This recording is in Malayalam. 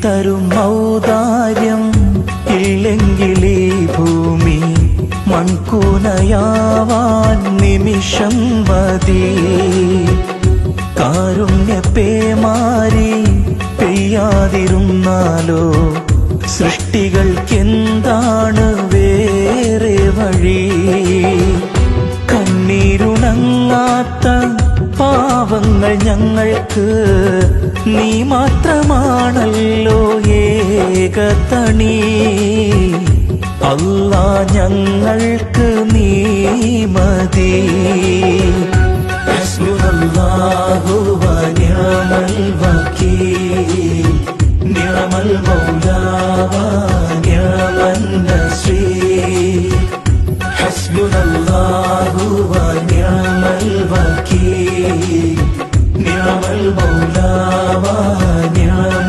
തരും ഔദാര്യം ഇല്ലെങ്കിലീ ഭൂമി മൺകൂനയാവാൻ നിമിഷം മതി. കാരുണ്യപ്പേമാരി പെയ്യാതിരുന്നാലോ സൃഷ്ടികൾക്കെന്താണ് വേറെ വഴി? കണ്ണീരുണങ്ങാത്ത പാവങ്ങൾ ഞങ്ങൾക്ക് നീ മാത്രമാണല്ലോ ഏകതണി. അല്ലാ ഞങ്ങൾക്ക് നീ മതി. ഹസ്ബുനല്ലാഹു വ നിഅമൽ വകീൽ, നിഅമൽ മൗലാ വ നിഅമൻ നസീർ. ഹസ്ബുനല്ലാഹു വ നിഅമൽ വകീൽ, നിഅമൽ മൗലാ വ നിഅമൻ